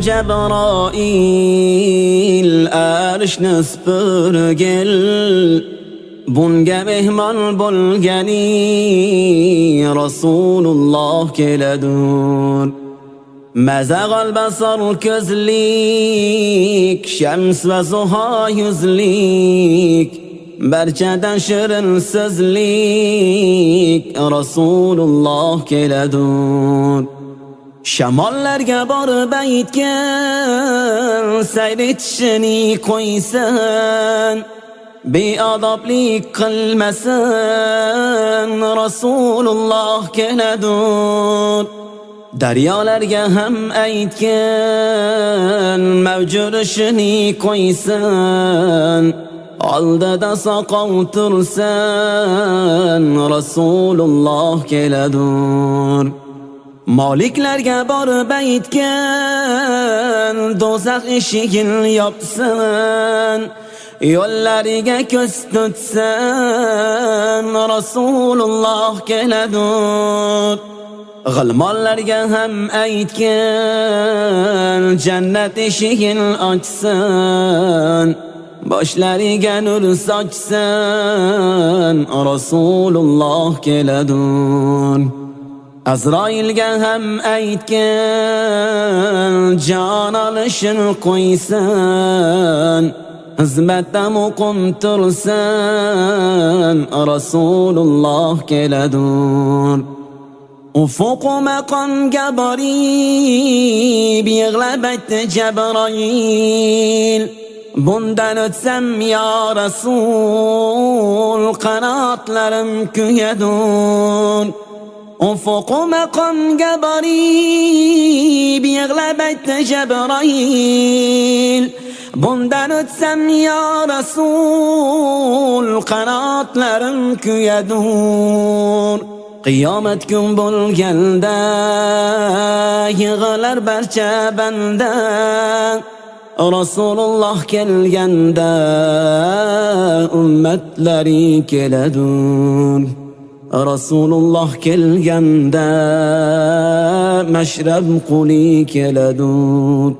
Cebrail arshni supurgil, bunga mehmon bo'lgani Rasululloh keladur. Mazag'al basar ko'zlik, shams va zuho yuzlik, barchadan shirin so'zlik Rasululloh keladur. Shamollarga borib aytgan, sayr etishini qo'ysan, beodoblik qilmasin Rasululloh keladur. Daryolarga ham aytgan, mavjud ishini qo'ysan, oldida soqov tursan Rasululloh keladur. Moliklarga borib aytgan, do'zax eshigini yopsin, yo'llariga ko'z tutsan Rasululloh keladur. G'ilmonlarga ham aytgan, jannat eshigini ochsin, boshlariga nur sochsin Rasululloh keladur. Azroilga ham aytgan, jon olishini qo'ysin, xizmatda muqim tursin Rasululloh keladur. Ufuq maqomga borib yig'lab aytdi Cebrail, bundan o'tsam ya Rasul, qanotlarim kuyadur. Ufuq maqomga borib yig'lab aytdi Cebrail, bundan o'tsam ya Rasul, qanotlarim kuyadur. Qiyomat kun bo'lganda yig'lar barcha banda, Rasululloh kelganda ummatlari keladur. Rasululloh kelganda mashrab quli keladur.